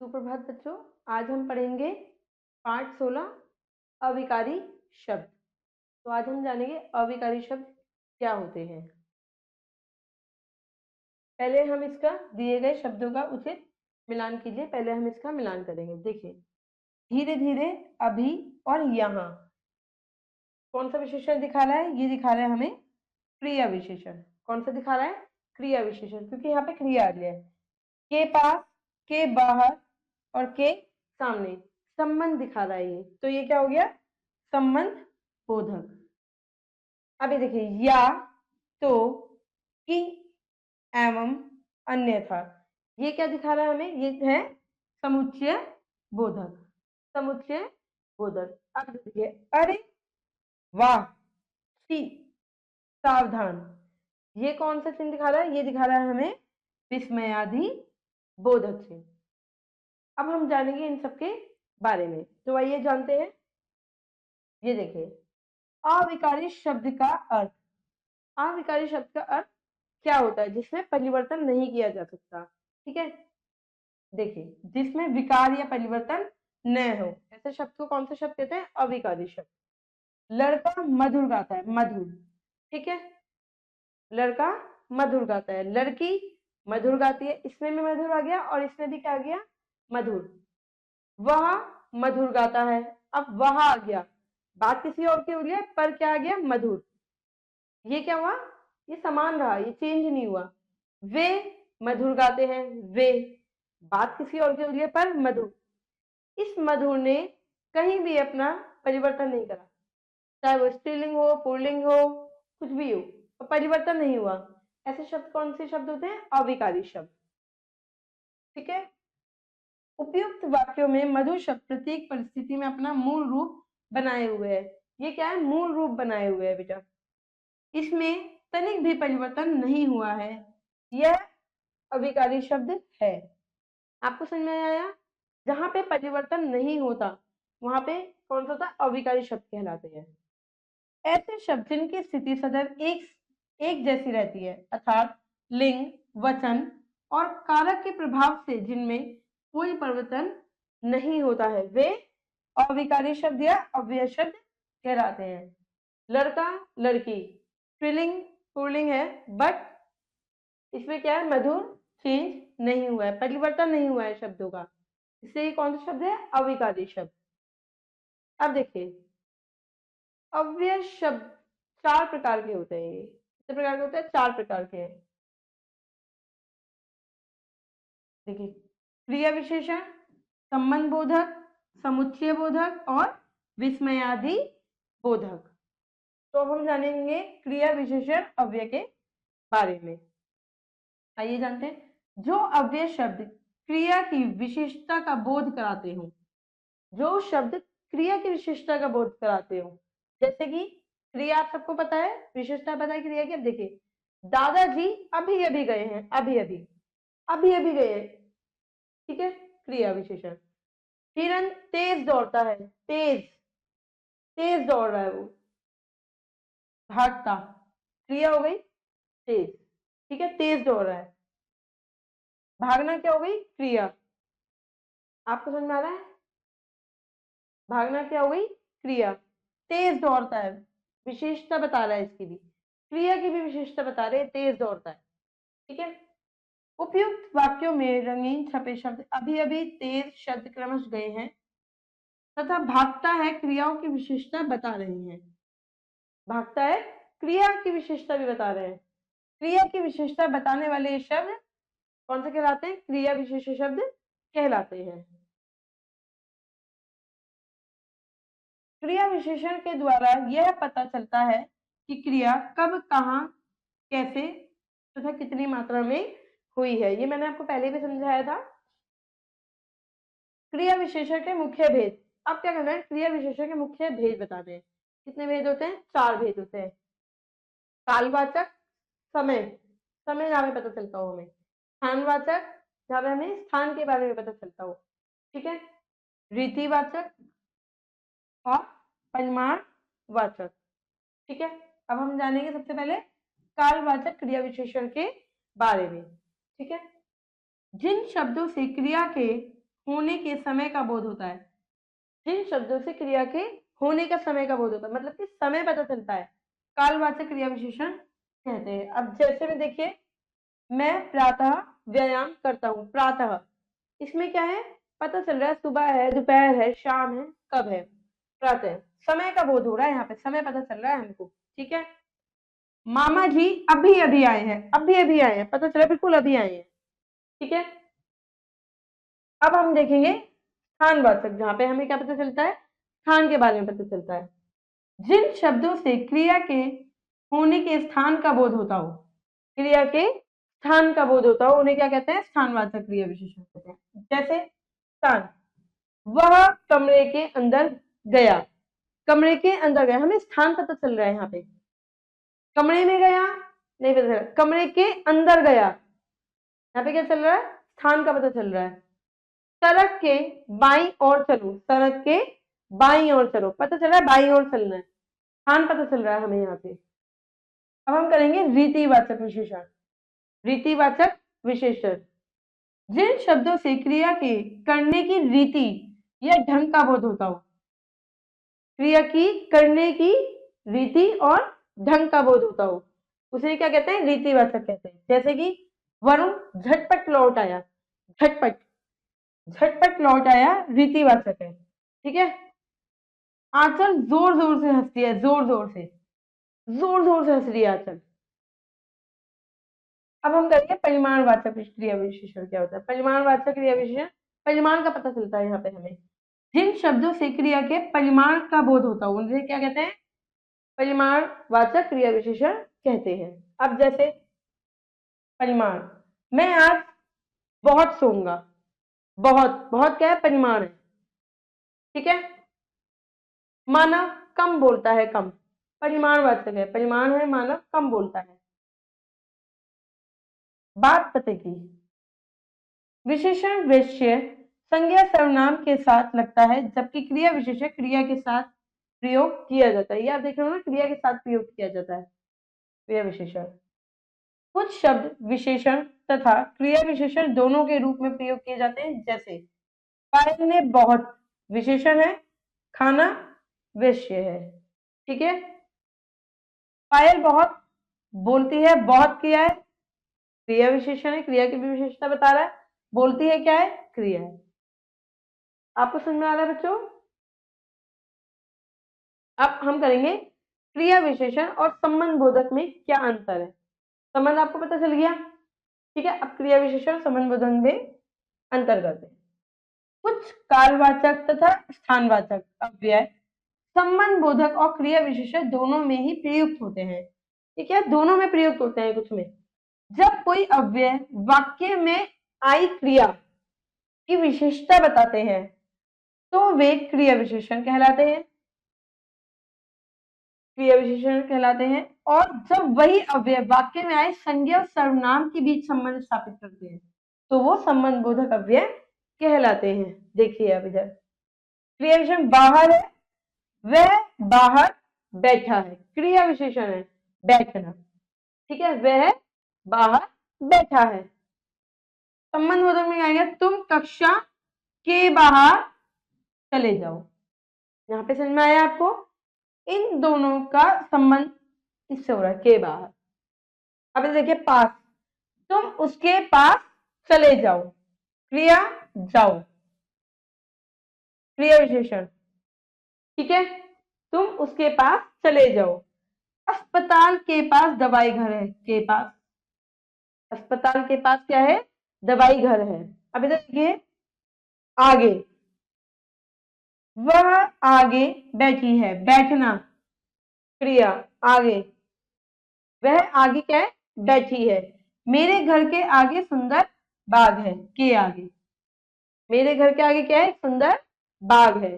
सुप्रभात बच्चों। आज हम पढ़ेंगे पाठ 16 अविकारी शब्द। तो आज हम जानेंगे अविकारी शब्द क्या होते हैं। पहले हम इसका दिए गए शब्दों का उचित मिलान कीजिए। पहले हम इसका मिलान करेंगे। देखिए, धीरे धीरे, अभी और यहाँ। कौन सा विशेषण दिखा रहा है? ये दिखा रहा है हमें क्रिया विशेषण। कौन सा दिखा रहा है? क्रिया विशेषण, क्योंकि यहाँ पे क्रिया आ गया है। के पास, के बाहर और के सामने संबंध दिखा रहा है ये, तो ये क्या हो गया? संबंध बोधक। अभी देखिए, या, तो, कि, एवं, अन्यथा, ये क्या दिखा रहा है हमें? ये है समुच्चय बोधक। समुच्चय बोधक। अब देखिए, अरे वाह, सी, सावधान, ये कौन सा चिन्ह दिखा रहा है? ये दिखा रहा है हमें विस्मयादि बोधक चिन्ह। अब हम जानेंगे इन सबके बारे में, तो आइए जानते हैं। ये देखिए, अविकारी शब्द का अर्थ। अविकारी शब्द का अर्थ क्या होता है? जिसमें परिवर्तन नहीं किया जा सकता। ठीक है, देखिए, जिसमें विकार या परिवर्तन न हो, ऐसे शब्द को कौन सा शब्द कहते हैं? अविकारी शब्द। लड़का मधुर गाता है, मधुर। ठीक है, लड़का मधुर गाता है, लड़की मधुर गाती है। इसमें भी मधुर आ गया और इसमें भी क्या आ गया? मधुर। वह मधुर गाता है, अब वह आ गया, बात किसी और की हो रही है, पर क्या आ गया? मधुर। ये क्या हुआ? ये समान रहा, ये चेंज नहीं हुआ। वे मधुर गाते हैं, वे, बात किसी और की हो रही है, पर मधुर। इस मधुर ने कहीं भी अपना परिवर्तन नहीं करा, चाहे वो स्त्रीलिंग हो, पुल्लिंग हो, कुछ भी हो, तो परिवर्तन नहीं हुआ। ऐसे शब्द कौन से शब्द होते हैं? अविकारी शब्द। ठीक है, उपयुक्त वाक्यों में मधुर शब्द प्रत्येक परिस्थिति में अपना मूल रूप बनाए हुए है। ये क्या है? मूल रूप बनाए हुए है बेटा। इसमें तनिक भी परिवर्तन नहीं हुआ है, यह अविकारी शब्द है। आपको समझ में आया? जहां पे परिवर्तन नहीं होता वहां पे कौन सा होता? अविकारी शब्द कहलाते हैं। ऐसे शब्द जिनकी स्थिति सदैव एक जैसी रहती है, अर्थात लिंग, वचन और कारक के प्रभाव से जिनमें कोई परिवर्तन नहीं होता है, वे अविकारी शब्द या अव्यय शब्द कहलाते हैं। लड़का, लड़की स्त्रीलिंग पुल्लिंग है, बट इसमें क्या है? मधुर चेंज नहीं हुआ है, परिवर्तन नहीं हुआ है शब्दों का, इसलिए ये कौन सा शब्द है? अविकारी शब्द। अब देखिए, अव्यय शब्द 4 प्रकार के होते हैं। ये कितने प्रकार के होते हैं? 4 प्रकार के हैं। देखिए, क्रिया विशेषण, संबंध बोधक, समुच्चय बोधक और विस्मयादि बोधक। तो अब हम जानेंगे क्रिया विशेषण अव्यय के बारे में। आइए जानते हैं। जो अव्यय शब्द क्रिया की विशेषता का बोध कराते हो, जो शब्द क्रिया की विशेषता का बोध कराते हो, जैसे कि क्रिया आप सबको पता है, विशेषता पता है क्रिया की। अब देखिए, दादाजी अभी अभी गए हैं, अभी अभी, अभी अभी गए हैं। ठीक है, क्रिया विशेषण। किरण तेज दौड़ता है, तेज, तेज दौड़ रहा है वो। भागता, क्रिया हो गई तेज। ठीक है, तेज दौड़ रहा है। भागना क्या हो गई? क्रिया। आपको समझ में आ रहा है? भागना क्या हो गई? क्रिया। तेज दौड़ता है, विशेषता बता रहा है इसकी भी, क्रिया की भी विशेषता बता रहे हैं, तेज दौड़ता है। ठीक है, उपयुक्त वाक्यों में रंगीन छपे शब्द अभी अभी, तेज शब्द क्रमश गए हैं तथा भागता है क्रियाओं की विशेषता बता रही हैं। भागता है क्रिया की विशेषता भी बता रहे हैं। क्रिया की विशेषता बताने वाले ये शब्द कौन से कहलाते हैं? क्रिया विशेष शब्द कहलाते हैं। क्रिया विशेषण के द्वारा यह पता चलता है कि क्रिया कब, कहाँ, कैसे तथा कितनी मात्रा में हुई है। ये मैंने आपको पहले भी समझाया था। क्रिया विशेषण के मुख्य भेद। अब क्या करना है? क्रिया विशेषण के मुख्य भेद बताते हैं। कितने भेद होते हैं? 4 भेद होते हैं। कालवाचक, समय, समय जहाँ पे पता चलता हो हमें। स्थानवाचक, जहाँ पे हमें स्थान के बारे में पता चलता हो। ठीक है, रीतिवाचक और परिमाणवाचक। ठीक है, अब हम जानेंगे सबसे पहले कालवाचक क्रिया विशेषण के बारे में। ठीक है, जिन शब्दों से क्रिया के होने के समय का बोध होता है। जिन शब्दों से क्रिया के होने का समय का बोध होता है, मतलब कि समय पता चलता है, कालवाचक क्रिया विशेषण कहते हैं। अब जैसे में देखिए, मैं प्रातः व्यायाम करता हूँ। प्रातः, इसमें क्या है, पता चल रहा है सुबह है, दोपहर है, शाम है, कब है। प्रातः, समय का बोध हो रहा है, यहाँ पे समय पता चल रहा है हमको। ठीक है। मामा जी अभी अभी आए हैं, अभी अभी आए हैं, पता चला बिल्कुल अभी आए हैं। ठीक है। अब हम देखेंगे स्थानवाचक, जहां पे हमें क्या पता चलता है, स्थान के बारे में पता चलता है। जिन शब्दों से क्रिया के होने के स्थान का बोध होता हो, क्रिया के स्थान का बोध होता हो, उन्हें क्या कहते हैं, स्थानवाचक क्रिया विशेषण कहते हैं। जैसे स्थान, वह कमरे के अंदर गया। कमरे के अंदर गया, हमें स्थान पता चल रहा है यहाँ पे। कमरे में गया नहीं पता चल रहा, कमरे के अंदर गया, यहाँ पे क्या चल रहा है, स्थान का पता चल रहा है। सड़क के बाईं ओर चलो, सड़क के बाईं ओर चलो, पता चल रहा है बाईं ओर चलना है, स्थान पता चल रहा है हमें यहाँ पे। अब हम करेंगे रीतिवाचक विशेषण। रीतिवाचक विशेषण, जिन शब्दों से क्रिया के करने की रीति या ढंग का बोध होता हो, क्रिया की करने की रीति और ढंग का बोध होता हो, उसे क्या कहते हैं, रीतिवाचक कहते हैं। जैसे कि वरुण झटपट लौट आया, झटपट, झटपट लौट आया रीतिवाचक है। ठीक है। आंचल जोर जोर से हंसती है, जोर जोर से, जोर जोर से हंस रही है आंचल। अब हम करेंगे परिमाणवाचक क्रिया विशेषण। क्या होता है परिमाणवाचक क्रिया विशेषण, परिमाण का पता चलता है यहाँ पे हमें। जिन शब्दों से क्रिया के परिमाण का बोध होता है उन्हें क्या कहते हैं, परिमाणवाचक क्रिया विशेषण कहते हैं। अब जैसे परिमाण, मैं आज बहुत सोऊंगा। बहुत, बहुत क्या है, परिमाण है। ठीक है। मानव कम बोलता है, कम, परिमाणवाचक है, परिमाण है, मानव कम बोलता है। बात पते की, विशेषण वैश्य संज्ञा सर्वनाम के साथ लगता है, जबकि क्रिया विशेषण क्रिया के साथ प्रयोग किया जाता है। ये आप देख रहे हो ना, क्रिया के साथ प्रयोग किया जाता है क्रिया विशेषण। कुछ शब्द विशेषण तथा क्रिया विशेषण दोनों के रूप में प्रयोग किए जाते हैं। जैसे पायल ने बहुत, विशेषण है, खाना वैश्य है। ठीक है। पायल बहुत बोलती है, बहुत किया है, क्रिया विशेषण है, क्रिया की भी विशेषता बता रहा है। बोलती है क्या है, क्रिया है। आपको समझ में आ रहा है बच्चों। अब हम करेंगे क्रिया विशेषण और संबंध बोधक में क्या अंतर है। संबंध आपको पता चल गया। ठीक है। अब क्रिया विशेषण और संबंध बोधक में अंतर करते हैं। कुछ कालवाचक तथा स्थानवाचक अव्यय संबंध बोधक और क्रिया विशेषण दोनों में ही प्रयुक्त होते हैं। ठीक है, दोनों में प्रयुक्त होते हैं। कुछ में, जब कोई अव्यय वाक्य में आई क्रिया की विशेषता बताते हैं तो वे क्रिया विशेषण कहलाते हैं, क्रिया विशेषण कहलाते हैं। और जब वही अव्यय वाक्य में आए संज्ञा और सर्वनाम के बीच संबंध स्थापित करते हैं तो वो संबंध बोधक अव्यय कहलाते हैं। देखिए अब इधर क्रिया विशेषण बाहर है, वह बाहर बैठा है, क्रिया विशेषण है बैठना। ठीक है, वह बाहर बैठा है। संबंध बोधक में आएगा तुम कक्षा के बाहर चले जाओ। यहाँ पे समझ में आया आपको, इन दोनों का संबंध इससे हो रहा है, के बाहर। अब देखिए पास, तुम उसके पास चले जाओ, क्रिया जाओ, क्रिया विशेषण। ठीक है, तुम उसके पास चले जाओ। अस्पताल के पास दवाई घर है, के पास, अस्पताल के पास क्या है, दवाई घर है। अब इधर देखिए आगे, वह आगे बैठी है, बैठना क्रिया आगे, वह आगे क्या है, बैठी है। मेरे घर के आगे सुंदर बाग है, के आगे, मेरे घर के आगे क्या है, सुंदर बाग है।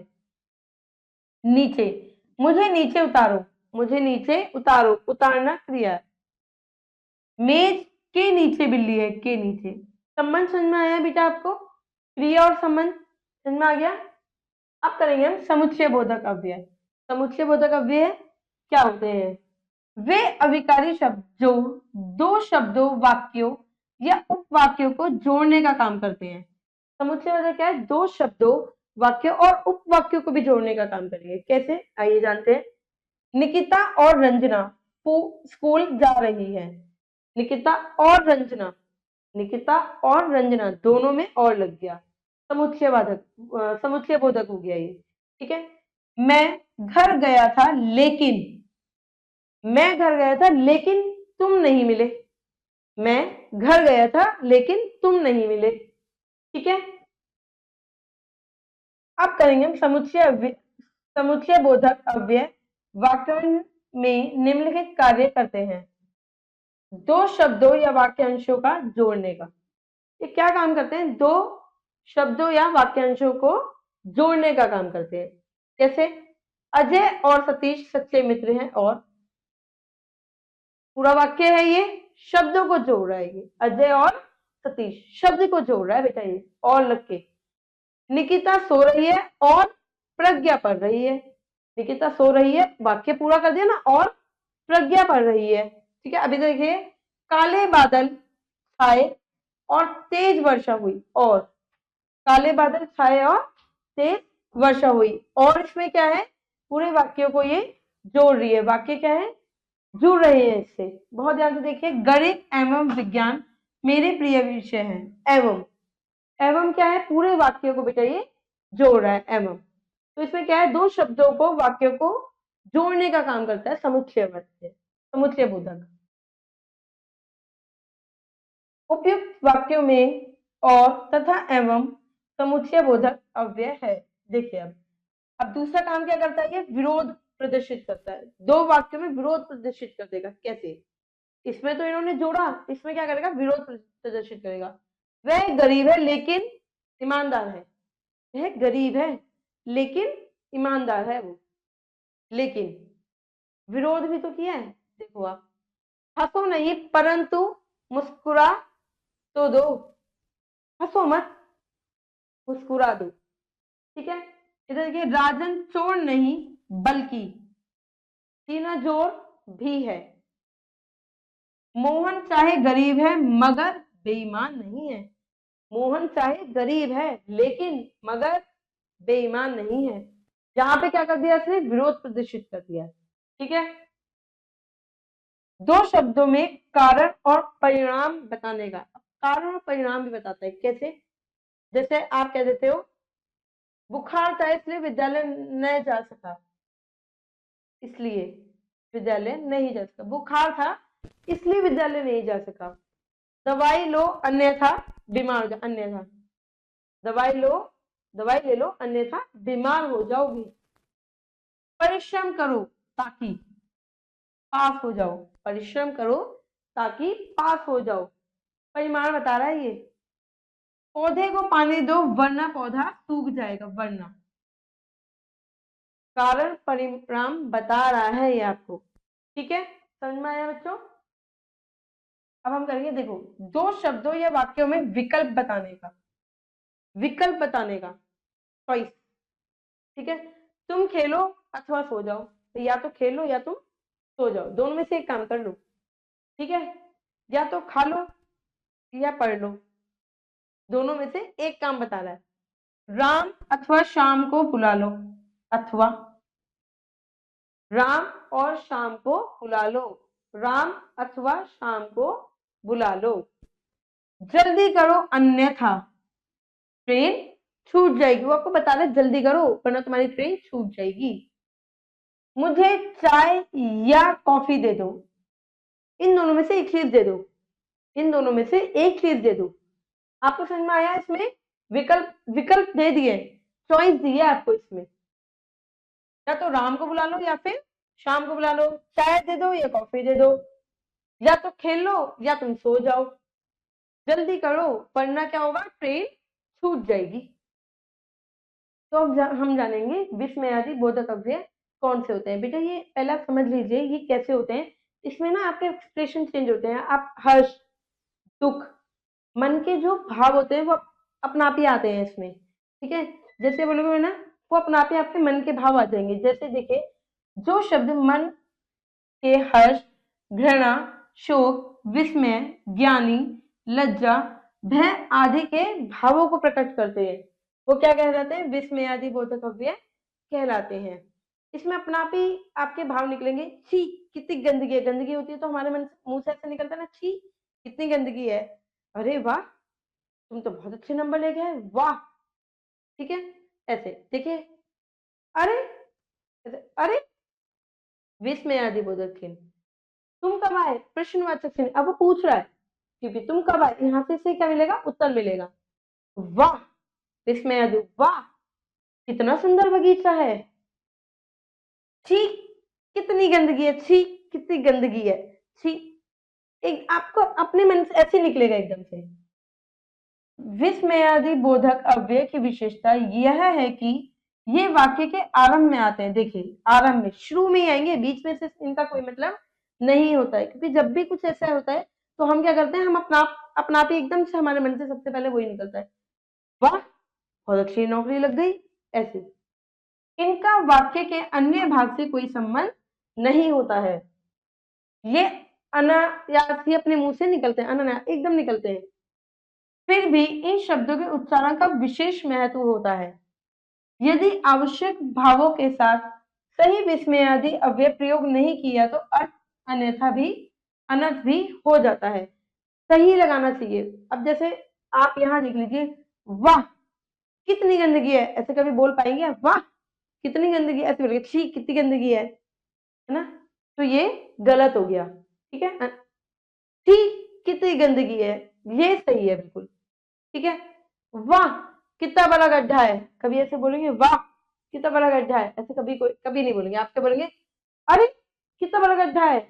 नीचे, मुझे नीचे उतारो, मुझे नीचे उतारो, उतारना क्रिया। मेज के नीचे बिल्ली है, के नीचे। संबंध समझ में आया बेटा आपको, क्रिया और संबंध समझ में आ गया। अब करेंगे हम समुच्चय बोधक अव्यय। समुच्चय बोधक अव्यय क्या होते हैं, वे अविकारी शब्द जो दो शब्दों, वाक्यों या उपवाक्यों को जोड़ने का काम करते हैं। समुच्चयवाचक क्या है? दो शब्दों, वाक्य और उपवाक्यों को भी जोड़ने का काम करेंगे। कैसे? आइए जानते हैं। निकिता और रंजना स्कूल जा रही है। निकिता और रंजना, निकिता और रंजना दोनों में और लग गया, समुच्चयवाचक समुच्चय बोधक हो गया ये। ठीक है। मैं घर गया था लेकिन, मैं घर गया था लेकिन तुम नहीं मिले। मैं घर गया था लेकिन तुम नहीं मिले। ठीक है। अब करेंगे हम समुच्चय बोधक अव्यय व्याकरण में निम्नलिखित कार्य करते हैं। दो शब्दों या वाक्यांशों का जोड़ने का। ये क्या काम करते हैं? दो शब्दों या वाक्यांशों को जोड़ने का काम करते हैं। जैसे अजय और सतीश सच्चे मित्र हैं, और पूरा वाक्य है ये, शब्दों को जोड़ रहा है ये। अजय और सतीश शब्द को जोड़ रहा है बेटा ये, और लग के। निकिता सो रही है और प्रज्ञा पढ़ रही है। निकिता सो रही है, वाक्य पूरा कर दिया ना, और प्रज्ञा पढ़ रही है। ठीक है। अभी देखिए, काले बादल छाए और तेज वर्षा हुई, और काले बादल छाए और तेज वर्षा हुई, और इसमें क्या है? पूरे वाक्यों को ये जोड़ रही है। वाक्य क्या है? जुड़ रहे हैं इससे। बहुत ध्यान से देखिए, गणित एवं विज्ञान मेरे प्रिय विषय हैं। एवं, एवं क्या है? पूरे वाक्य को बेटा ये जोड़ रहा है, एवं। तो इसमें क्या है? दो शब्दों को, वाक्यों को जोड़ने का काम करता है समुच्चय बोधक। उपयुक्त वाक्यों में और तथा एवं समुच्चय बोधक अव्यय है। देखिए, अब दूसरा काम क्या करता है? ये विरोध प्रदर्शित करता है। दो वाक्यों में विरोध प्रदर्शित कर देगा। कैसे? इसमें तो इन्होंने जोड़ा, इसमें क्या करेगा? विरोध प्रदर्शित करेगा। वह गरीब है लेकिन ईमानदार है। वह गरीब है लेकिन ईमानदार है वो। लेकिन विरोध भी तो किया है। देखो आप, हंसो नहीं परंतु मुस्कुरा तो दो। हंसो मत, मुस्कुरा दो। ठीक है। इधर देखिए, राजन चोर नहीं बल्कि सीना जोर भी है। मोहन चाहे गरीब है मगर बेईमान नहीं है। मोहन चाहे गरीब है लेकिन मगर बेईमान नहीं है। यहाँ पे क्या कर दिया इसने? विरोध प्रदर्शित कर दिया। ठीक है। दो शब्दों में कारण और परिणाम बताने का। कारण और परिणाम भी बताता है। कैसे? जैसे आप कह देते हो, बुखार था इसलिए विद्यालय नहीं जा सका। इसलिए विद्यालय नहीं जा सका। बुखार था इसलिए विद्यालय नहीं जा सका। दवाई लो अन्यथा बीमार हो जाओ। अन्यथा दवाई लो, दवाई ले लो अन्यथा बीमार हो जाओगे। परिश्रम करो ताकि पास हो जाओ। परिश्रम करो ताकि पास हो जाओ। परिमाण बता रहा है ये। पौधे को पानी दो वरना पौधा सूख जाएगा। वरना कारण परिणाम बता रहा है ये आपको। ठीक है, समझ में आया बच्चों? अब हम करेंगे, देखो, दो शब्दों या वाक्यों में विकल्प बताने का। विकल्प बताने का, चॉइस। ठीक है। तुम खेलो अथवा सो जाओ। तो या तो खेलो या तुम सो जाओ, दोनों में से एक काम कर लो। ठीक है। या तो खा लो या पढ़ लो, दोनों में से एक काम बता रहा है। राम अथवा शाम को बुला लो। अथवा, राम और शाम को बुला लो। राम अथवा शाम को बुला लो। जल्दी करो अन्यथा ट्रेन छूट जाएगी। वो आपको बता रहा है जल्दी करो वरना तुम्हारी ट्रेन छूट जाएगी। मुझे चाय या कॉफी दे दो। इन दोनों में से एक चीज दे दो। इन दोनों में से एक चीज दे दो। आपको समझ में आया? इसमें विकल्प विकल्प दे दिए, चॉइस दी है आपको इसमें। या तो राम को बुला लो या फिर शाम को बुला लो। चाय दे दो या कॉफी दे दो। या तो खेल लो या तुम सो जाओ। जल्दी करो वरना क्या होगा? ट्रेन छूट जाएगी। तो अब हम जानेंगे विस्मयादि बोधक अव्यय कौन से होते हैं। बेटा ये पहले आप समझ लीजिए ये कैसे होते हैं। इसमें ना आपके एक्सप्रेशन चेंज होते हैं। आप हर्ष, दुख, मन के जो भाव होते हैं वो अपना आप ही आते हैं इसमें। ठीक है। जैसे बोलोगे ना, वो अपना आप ही आपके मन के भाव आ जाएंगे। जैसे देखिए, जो शब्द मन के हर्ष, घृणा, शोक, विस्मय, ज्ञानी, लज्जा, भय आदि के भावों को प्रकट करते हैं, वो क्या कहलाते हैं? विस्मयादि बोधक अव्यय कहलाते हैं। इसमें अपना आप ही आपके भाव निकलेंगे। छी कितनी गंदगी है, गंदगी होती है तो हमारे मन मुंह से ऐसे निकलता है ना, छी कितनी गंदगी है, अरे वाह तुम तो बहुत अच्छे नंबर ले गए, वाह, ठीक है, ऐसे देखिए, अरे अरे, विस्मयादि बोधक चिन्ह। तुम कब आए? प्रश्नवाचक चिन्ह। अब वो पूछ रहा है क्योंकि तुम कब आए, यहाँ से क्या मिलेगा? उत्तर मिलेगा। वाह, विस्मयादि, वाह कितना सुंदर बगीचा है, छी कितनी गंदगी है, छी कितनी गंदगी है, छी। एक आपको अपने मन से ऐसे निकलेगा एकदम से। विस्मयादि बोधक अव्यय की विशेषता यह है कि ये वाक्य के आरंभ में आते हैं। देखिए आरंभ में, शुरू में ही आएंगे, बीच में से इनका कोई मतलब नहीं होता है, क्योंकि जब भी कुछ ऐसा होता है तो हम क्या करते हैं, हम अपना आप ही एकदम से हमारे मन से सबसे पहले वही निकलता है, वाह बहुत अच्छी नौकरी लग गई, ऐसे। इनका वाक्य के अन्य भाग से कोई संबंध नहीं होता है, ये अनायास ही अपने मुंह से निकलते हैं, अनायास एकदम निकलते हैं। फिर भी इन शब्दों के उच्चारण का विशेष महत्व होता है। यदि आवश्यक भावों के साथ सही विस्मयादि अव्यय प्रयोग नहीं किया तो अर्थ अन्यथा भी अनर्थ भी हो जाता है। सही लगाना चाहिए। अब जैसे आप यहाँ देख लीजिए, वाह कितनी गंदगी है, ऐसे कभी बोल पाएंगे आप? वाह कितनी गंदगी, ऐसे बोलेंगे छी कितनी गंदगी है ना? तो ये गलत हो गया, ठीक है। छी कितनी गंदगी है, ये सही है बिल्कुल, ठीक है। वाह कितना बड़ा गड्ढा है, कभी ऐसे बोलेंगे वाह कितना बड़ा गड्ढा है, ऐसे कभी नहीं बोलेंगे। आप क्या बोलेंगे? अरे कितना बड़ा गड्ढा है।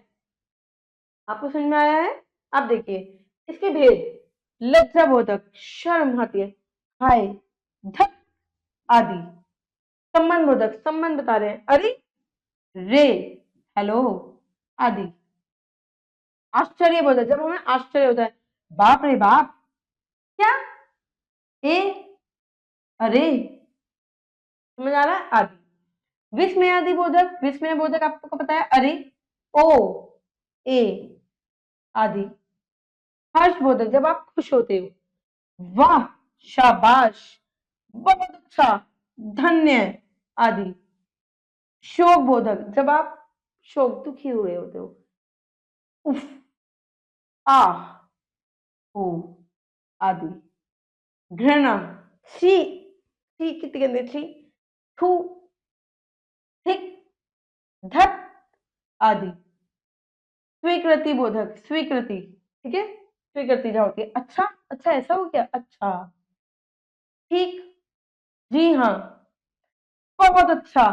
आपको समझ में आया है? आप देखिए इसके भेद, लज्जा बोधक, शर्म आती है, हाय, धक आदि। सम्मान बोधक, सम्मान बता रहे हैं, अरे, रे, हेलो आदि। आश्चर्य बोधक, जब हमें आश्चर्य होता है, बाप रे बाप, क्या, ए, अरे, समझ आ रहा है? आदि। विस्मयादि बोधक, विस्मय बोधक आपको पता है, अरे, ओ, ए आदि। हर्ष बोधक, जब आप खुश होते हो, वाह, शाबाश, बहुत अच्छा, धन्य आदि। शोक बोधक, जब आप शोक दुखी हुए होते हो, उफ, आ, ओ आदि। घृणा, छी छी कितनी गंदी, छी, थू, थिक, धक आदि। स्वीकृति बोधक, स्वीकृति, ठीक है, स्वीकृति जहाँ होती है, अच्छा अच्छा ऐसा हो गया, अच्छा, ठीक, जी हाँ, बहुत अच्छा।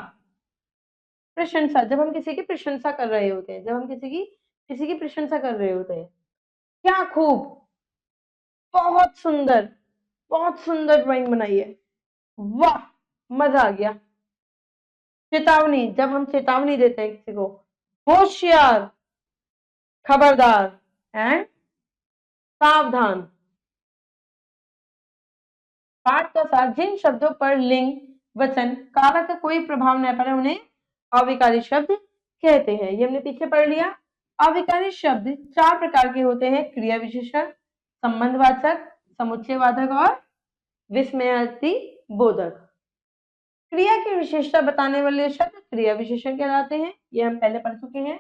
प्रशंसा, जब हम किसी की प्रशंसा कर रहे होते हैं, जब हम किसी की प्रशंसा कर रहे होते हैं, क्या खूब, बहुत सुंदर ड्राइंग बनाई है, वाह मजा आ गया। चेतावनी, जब हम चेतावनी देते हैं किसी को, होशियार, खबरदार एंड सावधान। पाठ का सार, जिन शब्दों पर लिंग वचन कारक का कोई प्रभाव न पड़े उन्हें अविकारी शब्द कहते हैं। ये हमने पीछे पढ़ लिया। अविकारी शब्द 4 प्रकार के होते हैं, क्रिया विशेषण, संबंधवाचक, समुच्चयवाचक और विस्मयादि बोधक। क्रिया की विशेषता बताने वाले शब्द क्रिया विशेषण कहलाते हैं, ये हम पहले पढ़ चुके हैं।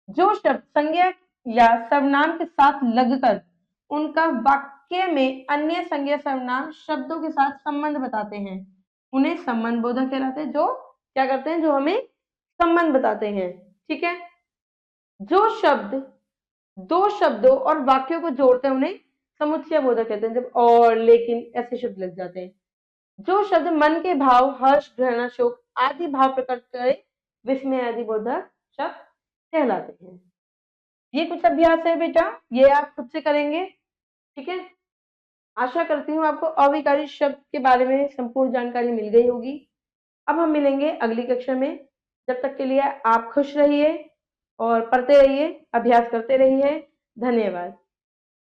जो शब्द संज्ञा या सर्वनाम के साथ लगकर उनका वाक्य में अन्य संज्ञा सर्वनाम शब्दों के साथ संबंध बताते हैं, उन्हें संबंध बोधक कहलाते हैं। जो क्या करते हैं, जो हमें संबंध बताते हैं, ठीक है। जो शब्द दो शब्दों और वाक्यों को जोड़ते हैं उन्हें समुच्चय बोधक कहते हैं, जब और लेकिन ऐसे शब्द लग जाते हैं। जो शब्द मन के भाव हर्ष घृणा शोक आदि भाव प्रकट करे विस्मय आदि बोधक शब्द कहलाते हैं। ये कुछ अभ्यास है बेटा, ये आप खुद से करेंगे, ठीक है। आशा करती हूँ आपको अविकारी शब्द के बारे में संपूर्ण जानकारी मिल गई होगी। अब हम मिलेंगे अगली कक्षा में, जब तक के लिए आप खुश रहिए और पढ़ते रहिए, अभ्यास करते रहिए। धन्यवाद।